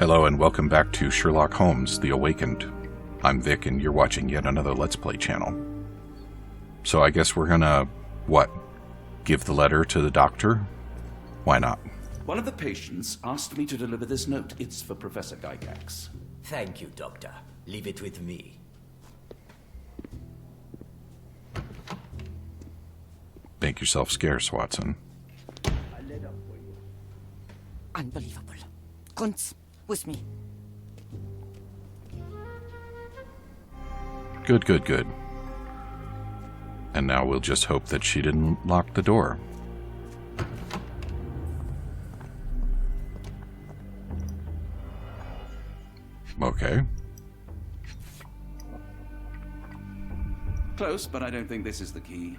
Hello and welcome back to Sherlock Holmes, The Awakened. I'm Vic and you're watching yet another Let's Play channel. So I guess we're gonna, give the letter to the doctor? Why not? One of the patients asked me to deliver this note. It's for Professor Gygax. Thank you, Doctor. Leave it with me. Make yourself scarce, Watson. Unbelievable. Kunz, with me. Good. And now we'll just hope that she didn't lock the door. Okay. Close, but I don't think this is the key.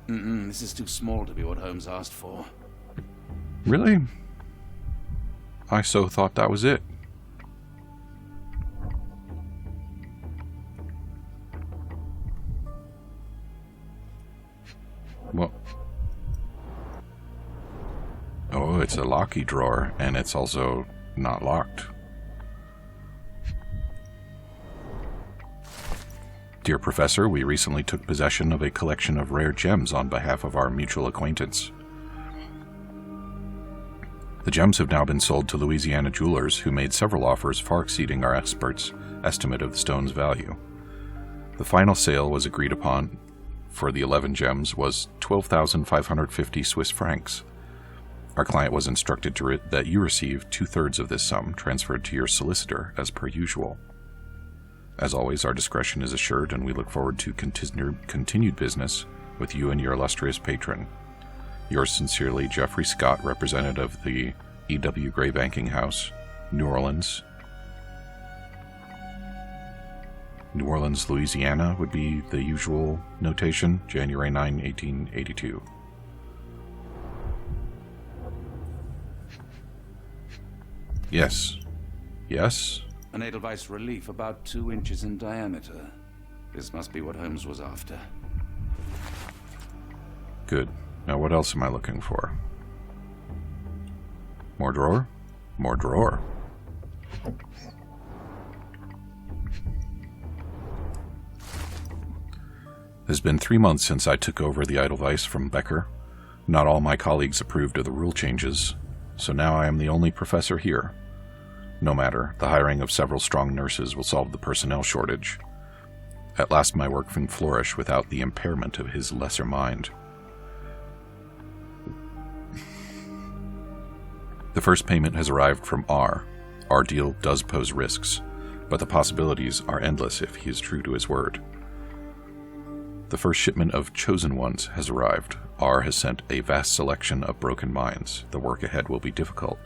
This is too small to be what Holmes asked for. Really? I so thought that was it. Well. Oh, it's a locky drawer, and it's also not locked. Dear Professor, we recently took possession of a collection of rare gems on behalf of our mutual acquaintance. The gems have now been sold to Louisiana jewelers who made several offers far exceeding our experts' estimate of the stone's value. The final sale was agreed upon for the 11 gems was 12,550 Swiss francs. Our client was instructed that you receive 2/3 of this sum transferred to your solicitor as per usual. As always, our discretion is assured, and we look forward to continued business with you and your illustrious patron. Yours sincerely, Jeffrey Scott, representative of the E.W. Gray Banking House, New Orleans. New Orleans, Louisiana would be the usual notation, January 9, 1882. Yes. An Edelweiss relief about 2 inches in diameter. This must be what Holmes was after. Good. Now what else am I looking for? More drawer? More drawer. It has been 3 months since I took over the Edelweiss from Becker. Not all my colleagues approved of the rule changes, so now I am the only professor here. No matter, the hiring of several strong nurses will solve the personnel shortage. At last my work can flourish without the impairment of his lesser mind. The first payment has arrived from R. Our deal does pose risks, but the possibilities are endless if he is true to his word. The first shipment of chosen ones has arrived. R has sent a vast selection of broken mines. The work ahead will be difficult,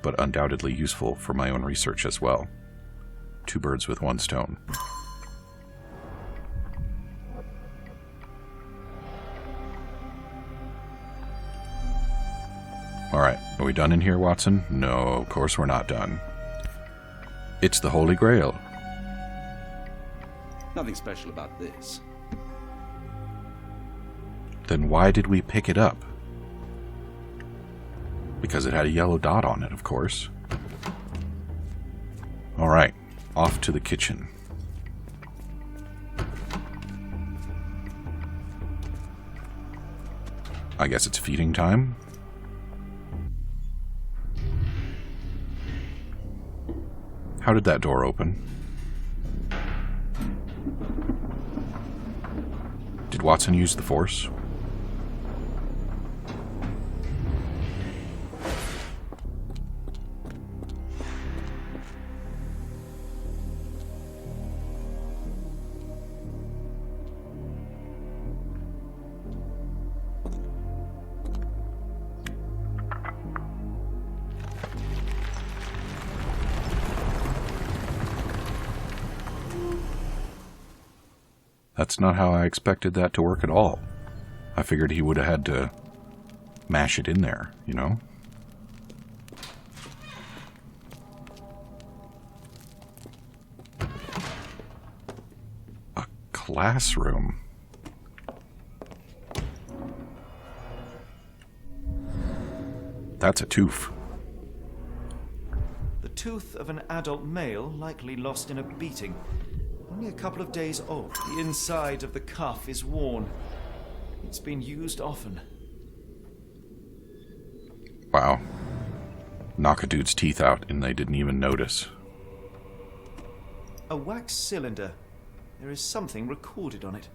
but undoubtedly useful for my own research as well. 2 birds with 1 stone. Alright, are we done in here, Watson? No, of course we're not done. It's the Holy Grail. Nothing special about this. Then why did we pick it up? Because it had a yellow dot on it, of course. Alright, off to the kitchen. I guess it's feeding time? How did that door open? Did Watson use the Force? That's not how I expected that to work at all. I figured he would have had to mash it in there, you know? A classroom. That's a tooth. The tooth of an adult male, likely lost in a beating. Only a couple of days old. The inside of the cuff is worn. It's been used often. Wow. Knock a dude's teeth out and they didn't even notice. A wax cylinder. There is something recorded on it.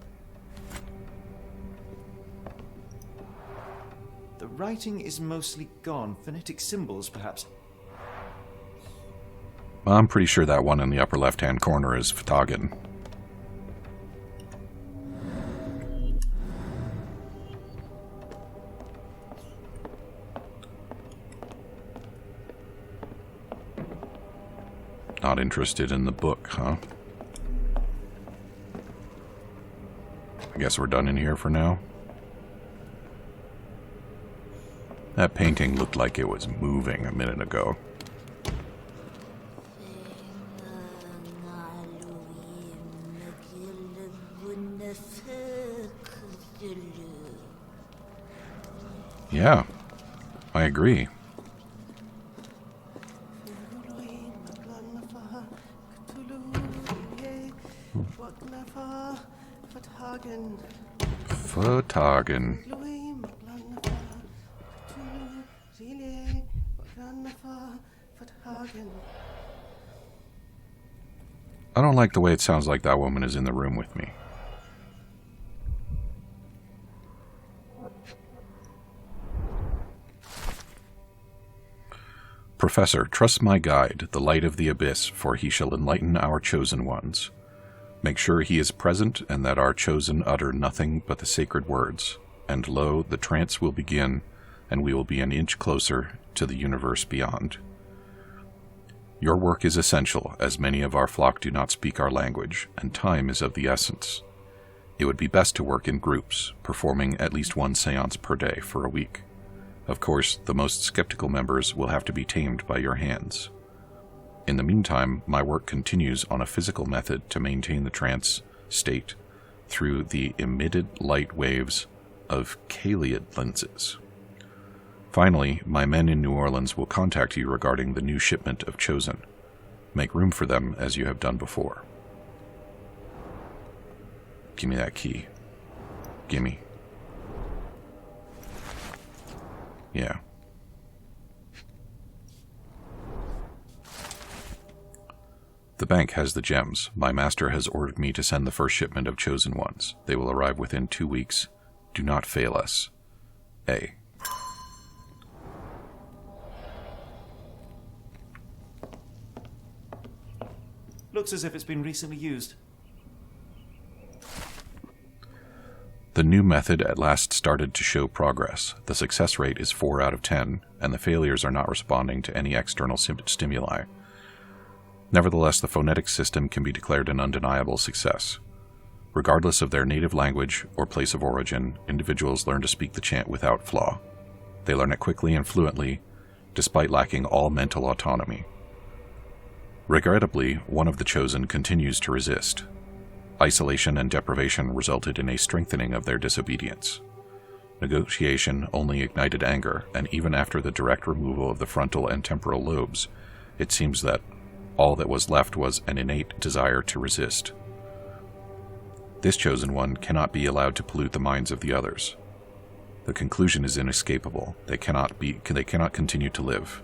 The writing is mostly gone. Phonetic symbols, perhaps. Well, I'm pretty sure that one in the upper left-hand corner is Ftagan. Not interested in the book, huh? I guess we're done in here for now. That painting looked like it was moving a minute ago. Yeah, I agree. Ftagan. I don't like the way it sounds like that woman is in the room with me. Professor, trust my guide, the light of the abyss, for he shall enlighten our chosen ones. Make sure he is present, and that our chosen utter nothing but the sacred words. And lo, the trance will begin, and we will be an inch closer to the universe beyond. Your work is essential, as many of our flock do not speak our language, and time is of the essence. It would be best to work in groups, performing at least one seance per day for a week. Of course, the most skeptical members will have to be tamed by your hands. In the meantime, my work continues on a physical method to maintain the trance state through the emitted light waves of Kaliid lenses. Finally, my men in New Orleans will contact you regarding the new shipment of Chosen. Make room for them as you have done before. Give me that key. Gimme. Yeah. The bank has the gems. My master has ordered me to send the first shipment of Chosen Ones. They will arrive within 2 weeks. Do not fail us. A. Looks as if it's been recently used. The new method at last started to show progress. The success rate is 4 out of 10, and the failures are not responding to any external stimuli. Nevertheless, the phonetic system can be declared an undeniable success. Regardless of their native language or place of origin, individuals learn to speak the chant without flaw. They learn it quickly and fluently, despite lacking all mental autonomy. Regrettably, one of the chosen continues to resist. Isolation and deprivation resulted in a strengthening of their disobedience. Negotiation only ignited anger, and even after the direct removal of the frontal and temporal lobes, it seems that all that was left was an innate desire to resist. This chosen one cannot be allowed to pollute the minds of the others. The conclusion is inescapable. They cannot continue to live.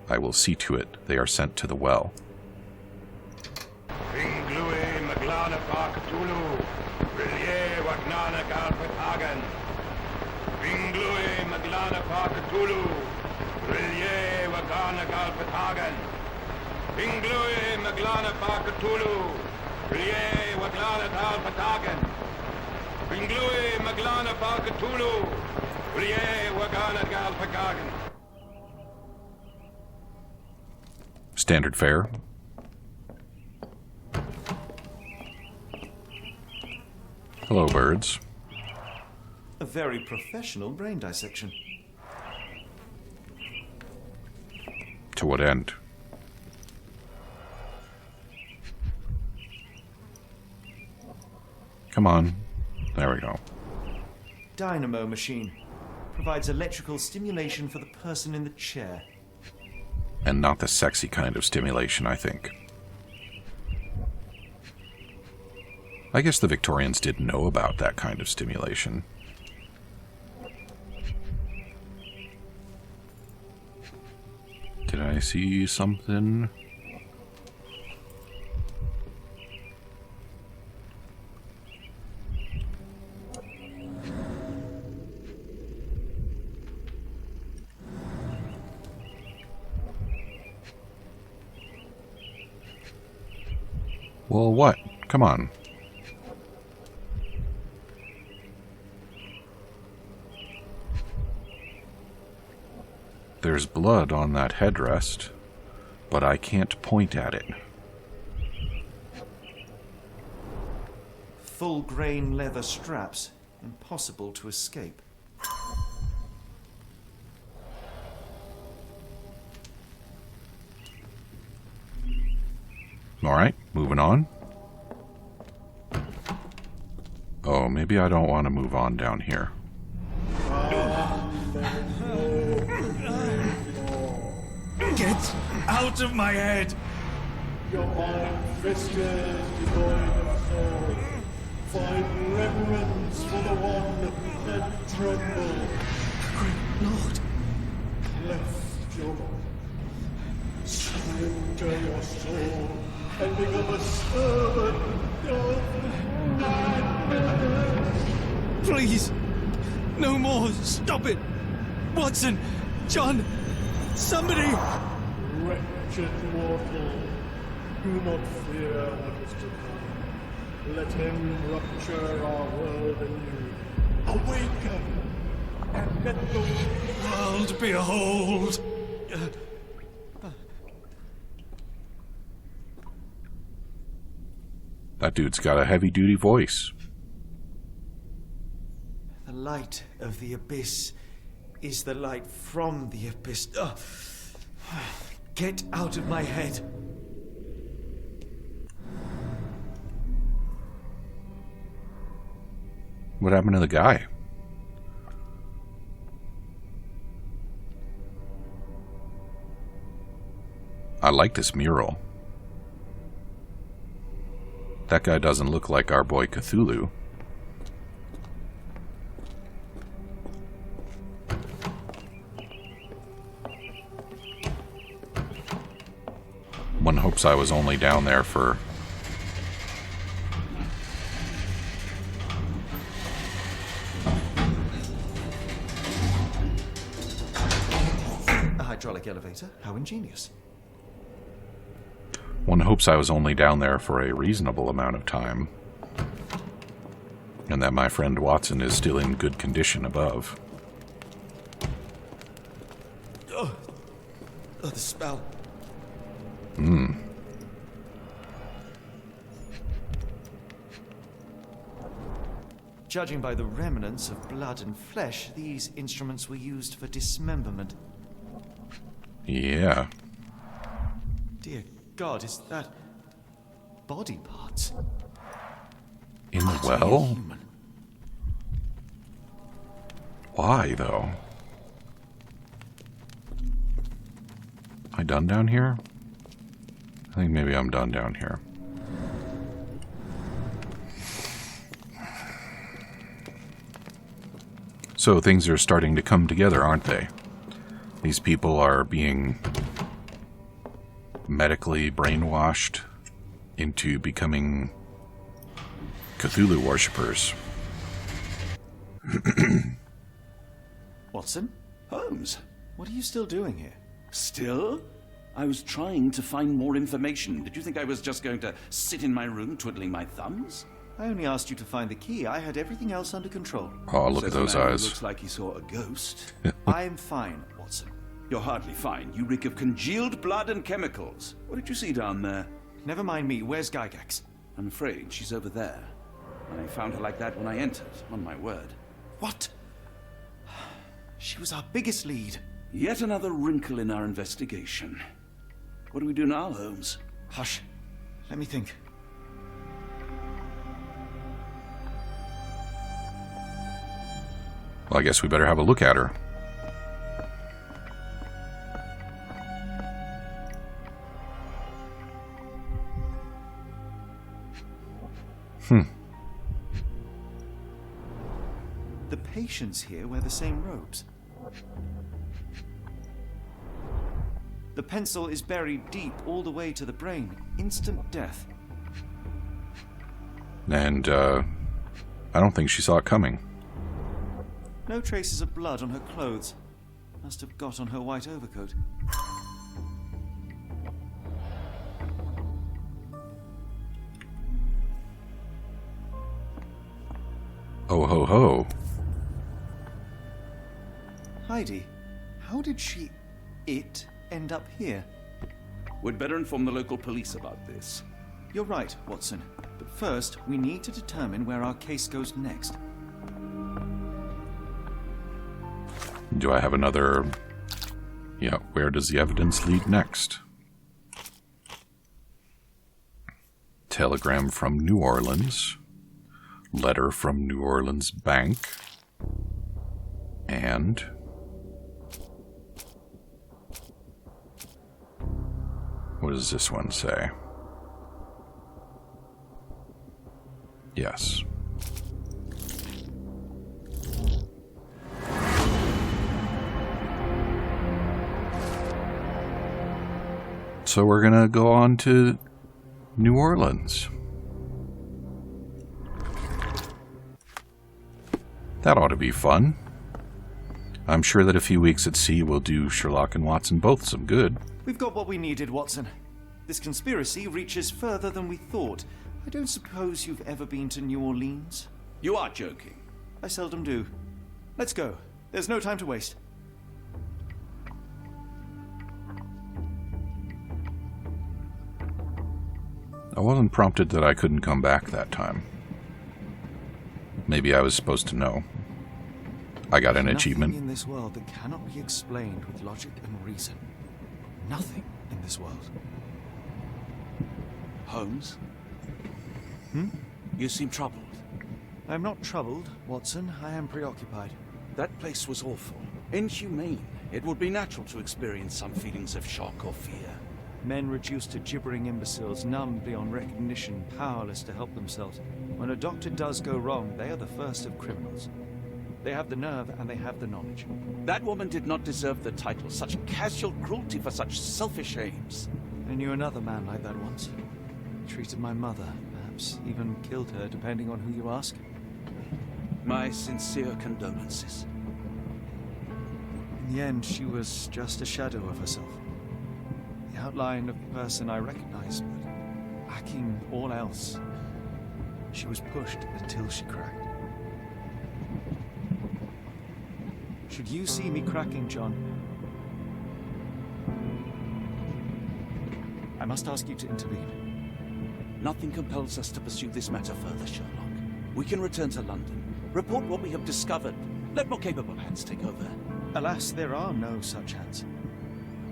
I will see to it they are sent to the well. Standard fare. Hello, birds. A very professional brain dissection. To what end? Come on. There we go. Dynamo machine. Provides electrical stimulation for the person in the chair. And not the sexy kind of stimulation, I think. I guess the Victorians did know about that kind of stimulation. Did I see something? Well, what? Come on. There's blood on that headrest, but I can't point at it. Full grain leather straps. Impossible to escape. Alright, moving on. Oh, maybe I don't want to move on down here. Get out of my head! Your iron-fisted, devoid of soul, find reverence for the one that trembled. Great Lord! Left your surrender your soul and become a servant of madness. Please! No more! Stop it! Watson! John! Somebody! Wretched mortal, do not fear what is to come. Let him rupture our world anew. Awaken, and let the World behold! That dude's got a heavy-duty voice. The light of the abyss is the light from the abyss. Get out of my head. What happened to the guy? I like this mural. That guy doesn't look like our boy Cthulhu. One hopes I was only down there for... A hydraulic elevator? How ingenious. One hopes I was only down there for a reasonable amount of time. And that my friend Watson is still in good condition above. Oh, the spell. Judging by the remnants of blood and flesh, these instruments were used for dismemberment. Yeah. Dear God, is that body parts? In the Utterly well? inhuman. Why, though? Am I done down here? I think maybe I'm done down here. So things are starting to come together, aren't they? These people are being medically brainwashed into becoming Cthulhu worshippers. Watson, Holmes, what are you still doing here? still? I was trying to find more information. Did you think I was just going to sit in my room twiddling my thumbs? I only asked you to find the key. I had everything else under control. Oh, look at Says a those man who eyes. Looks like he saw a ghost. I'm fine, Watson. You're hardly fine. You reek of congealed blood and chemicals. What did you see down there? Never mind me. Where's Gygax? I'm afraid she's over there. I found her like that when I entered, on my word. What? She was our biggest lead. Yet another wrinkle in our investigation. What do we do now, Holmes? Hush. Let me think. Well, I guess we better have a look at her. The patients here wear the same robes. The pencil is buried deep all the way to the brain. Instant death. And, I don't think she saw it coming. No traces of blood on her clothes. Must have got on her white overcoat. Oh ho ho. Heidi, how did it end up here? We'd better inform the local police about this. You're right, Watson. But first, we need to determine where our case goes next. Do I have another... Yeah, where does the evidence lead next? Telegram from New Orleans. Letter from New Orleans Bank. And... what does this one say? Yes. So we're gonna go on to New Orleans. That ought to be fun. I'm sure that a few weeks at sea will do Sherlock and Watson both some good. We've got what we needed, Watson. This conspiracy reaches further than we thought. I don't suppose you've ever been to New Orleans? You are joking. I seldom do. Let's go. There's no time to waste. I wasn't prompted that I couldn't come back that time. Maybe I was supposed to know. I got an achievement. Nothing in this world that cannot be explained with logic and reason. Nothing in this world. Holmes? You seem troubled. I'm not troubled, Watson. I am preoccupied. That place was awful. Inhumane. It would be natural to experience some feelings of shock or fear. Men reduced to gibbering imbeciles, numb beyond recognition, powerless to help themselves. When a doctor does go wrong, they are the first of criminals. They have the nerve and they have the knowledge. That woman did not deserve the title. Such casual cruelty for such selfish aims. I knew another man like that once. He treated my mother, perhaps even killed her, depending on who you ask. My sincere condolences. In the end, she was just a shadow of herself. The outline of the person I recognized, but lacking all else. She was pushed until she cracked. Should you see me cracking, John, I must ask you to intervene. Nothing compels us to pursue this matter further, Sherlock. We can return to London, report what we have discovered. Let more capable hands take over. Alas, there are no such hands.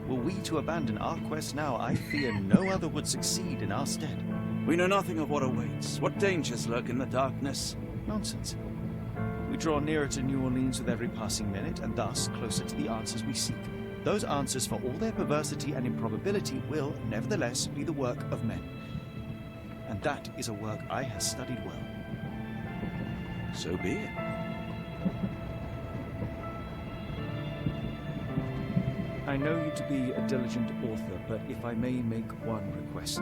Were we to abandon our quest now, I fear no other would succeed in our stead. We know nothing of what awaits, what dangers lurk in the darkness. Nonsense. We draw nearer to New Orleans with every passing minute, and thus closer to the answers we seek. Those answers, for all their perversity and improbability, will, nevertheless, be the work of men. And that is a work I have studied well. So be it. I know you to be a diligent author, but if I may make one request.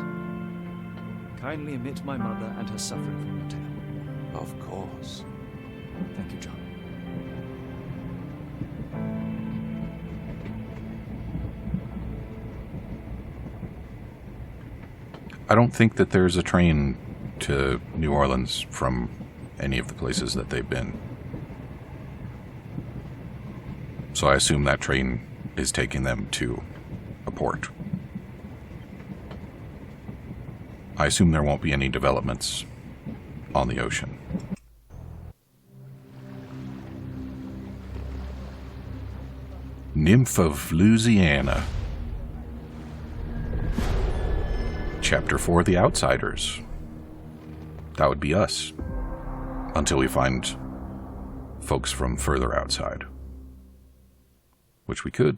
Kindly omit my mother and her suffering from your tale. Of course. Thank you, John. I don't think that there's a train to New Orleans from any of the places that they've been. So I assume that train is taking them to a port. I assume there won't be any developments on the ocean. Nymph of Louisiana. Chapter 4, The Outsiders. That would be us. Until we find folks from further outside. Which we could.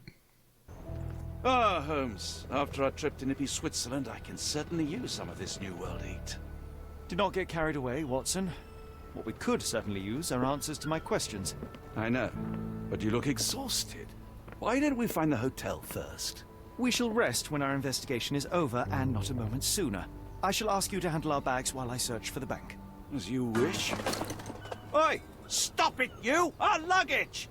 Ah, Holmes. After our trip to nippy Switzerland, I can certainly use some of this New World heat. Do not get carried away, Watson. What we could certainly use are answers to my questions. I know, but you look exhausted. Why don't we find the hotel first? We shall rest when our investigation is over, and not a moment sooner. I shall ask you to handle our bags while I search for the bank. As you wish. Oi! Stop it, you! Our luggage!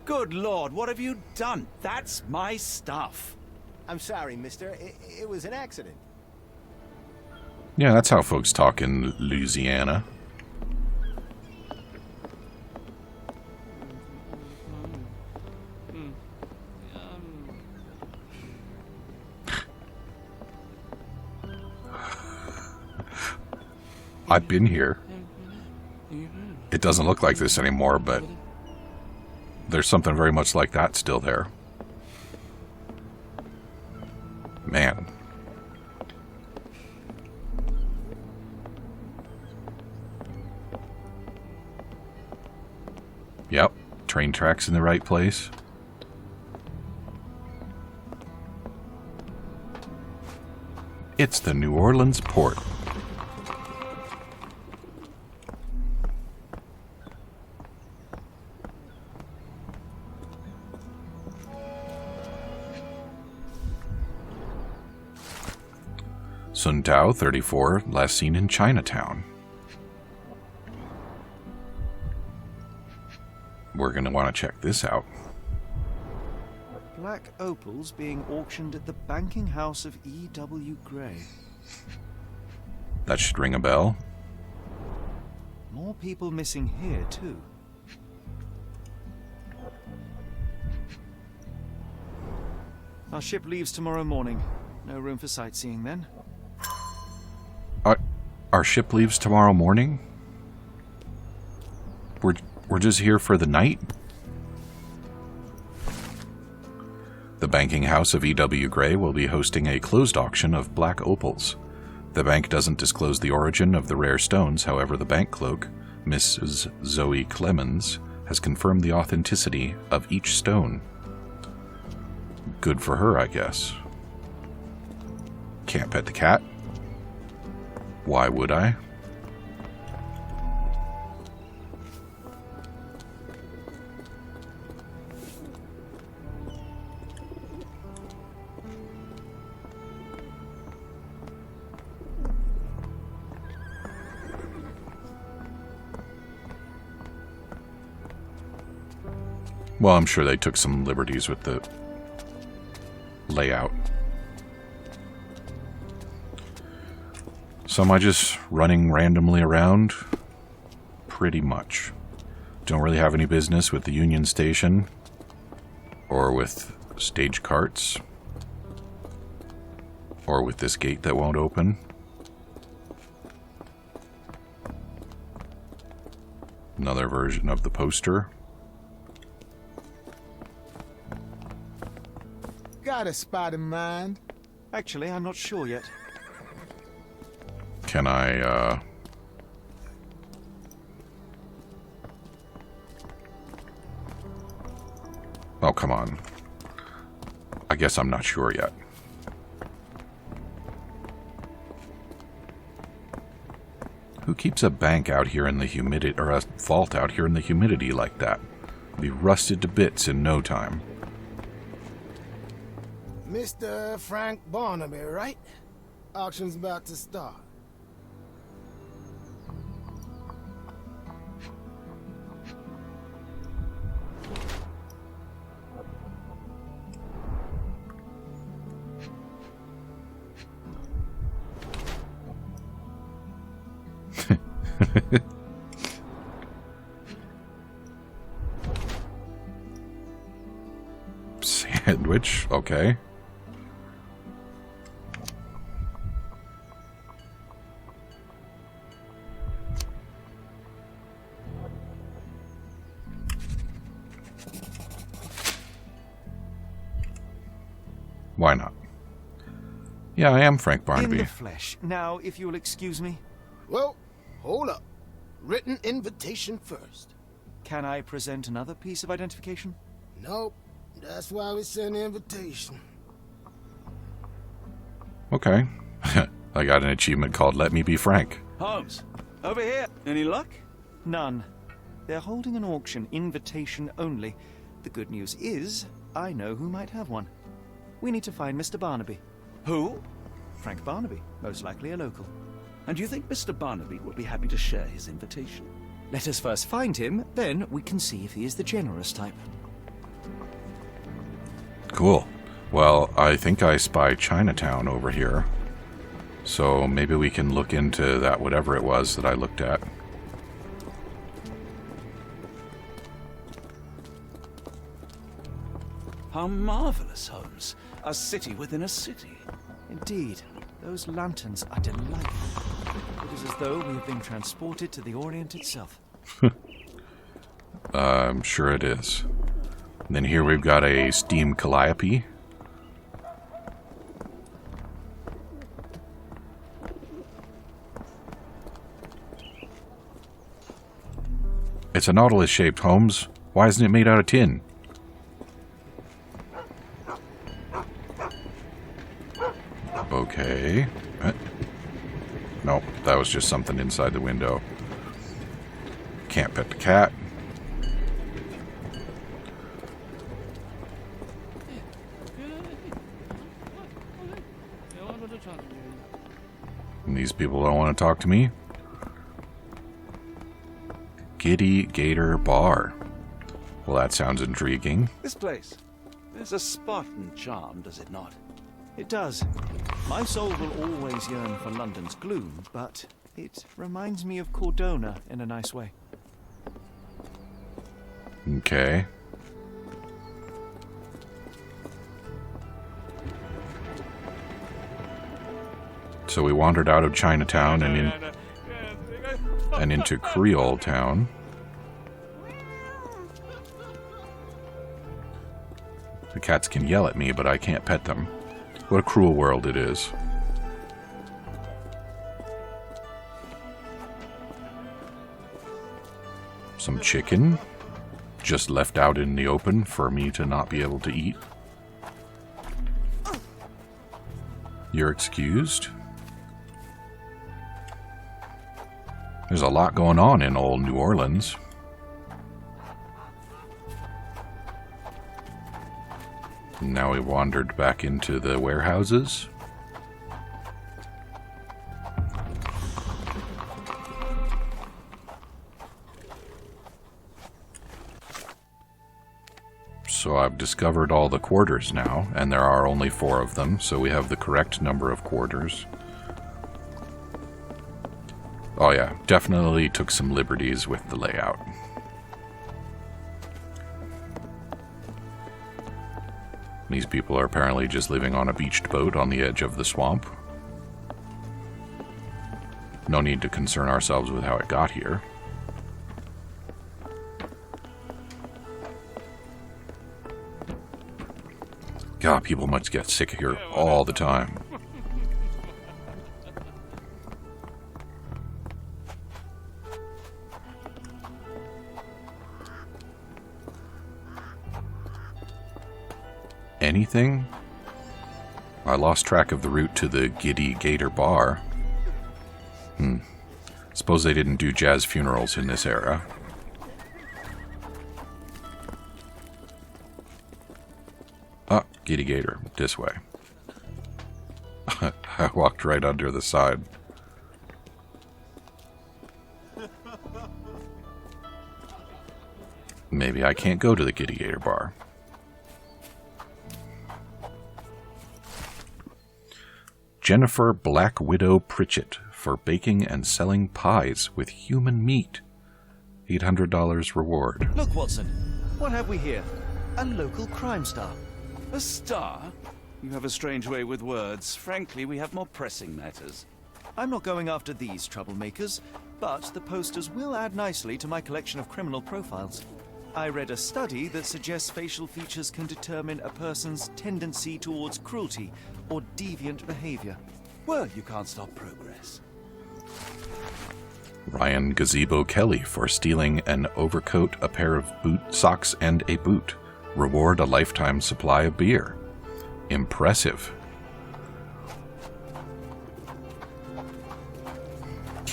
Good Lord, what have you done? That's my stuff. I'm sorry, mister. It was an accident. Yeah, that's how folks talk in Louisiana. I've been here. It doesn't look like this anymore, but there's something very much like that still there. Man. Yep, train tracks in the right place. It's the New Orleans port. Sun Tao, 34, last seen in Chinatown. We're going to want to check this out. Black opals being auctioned at the banking house of E.W. Gray. That should ring a bell. More people missing here, too. Our ship leaves tomorrow morning. No room for sightseeing then. Our ship leaves tomorrow morning? We're just here for the night? The banking house of E.W. Gray will be hosting a closed auction of black opals. The bank doesn't disclose the origin of the rare stones, however the bank clerk, Mrs. Zoe Clemens, has confirmed the authenticity of each stone. Good for her, I guess. Can't pet the cat? Why would I? Well, I'm sure they took some liberties with the layout. So am I just running randomly around? Pretty much. Don't really have any business with the Union Station or with stage carts or with this gate that won't open. Another version of the poster. Got a spot in mind? Actually, I'm not sure yet. Can I, Oh, come on. I guess I'm not sure yet. Who keeps a bank out here in the humidity, or a vault out here in the humidity like that? It'll be rusted to bits in no time. Mr. Frank Barnaby, right? Auction's about to start. Sandwich, okay. Why not? Yeah, I am Frank In Barnaby. the flesh. Now, if you'll excuse me, Well, hold up. Written invitation first. can I present another piece of identification? Nope. That's why we send the invitation. Okay. I got an achievement called Let Me Be Frank. Holmes, over here. Any luck? None. They're holding an auction, invitation only. The good news is, I know who might have one. We need to find Mr. Barnaby. Who? Frank Barnaby, most likely a local. And you think Mr. Barnaby will be happy to share his invitation? Let us first find him, then we can see if he is the generous type. Cool. Well, I think I spy Chinatown over here. So maybe we can look into that whatever it was that I looked at. How marvelous, Holmes. A city within a city. Indeed, those lanterns are delightful. It is as though we have been transported to the Orient itself. I'm sure it is. And then here we've got a steam calliope. It's a Nautilus-shaped, Holmes. Why isn't it made out of tin? Okay. Nope, that was just something inside the window. Can't pet the cat. And these people don't want to talk to me. Giddy Gator Bar. Well, that sounds intriguing. This place. There's a Spartan charm, does it not? It does. My soul will always yearn for London's gloom, but it reminds me of Cordona in a nice way. Okay. So we wandered out of Chinatown and into Creole Town. The cats can yell at me, but I can't pet them. What a cruel world it is. Some chicken, just left out in the open for me to not be able to eat. You're excused. There's a lot going on in old New Orleans. Now we wandered back into the warehouses. So I've discovered all the quarters now, and there are only 4 of them, so we have the correct number of quarters. Oh yeah, definitely took some liberties with the layout. These people are apparently just living on a beached boat on the edge of the swamp. No need to concern ourselves with how it got here. God, people must get sick here all the time. Anything? I lost track of the route to the Giddy Gator Bar. Suppose they didn't do jazz funerals in this era. Ah, Giddy Gator, this way. I walked right under the side. Maybe I can't go to the Giddy Gator Bar. Jennifer Black Widow Pritchett for baking and selling pies with human meat. $800 reward. Look, Watson, what have we here? A local crime star. A star? You have a strange way with words. Frankly, we have more pressing matters. I'm not going after these troublemakers, but the posters will add nicely to my collection of criminal profiles. I read a study that suggests facial features can determine a person's tendency towards cruelty or deviant behavior. Well, you can't stop progress. Ryan Gazebo Kelly for stealing an overcoat, a pair of socks, and a boot. Reward a lifetime supply of beer. Impressive.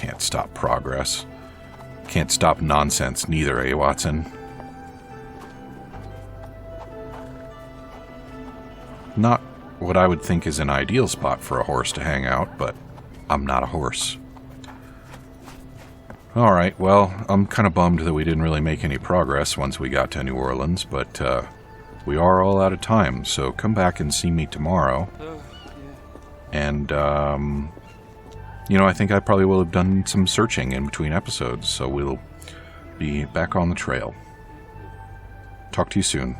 can't stop progress. Can't stop nonsense neither, eh, Watson? Not what I would think is an ideal spot for a horse to hang out, but I'm not a horse. Alright, well, I'm kind of bummed that we didn't really make any progress once we got to New Orleans, but we are all out of time, so come back and see me tomorrow. And, you know, I think I probably will have done some searching in between episodes, so we'll be back on the trail. Talk to you soon.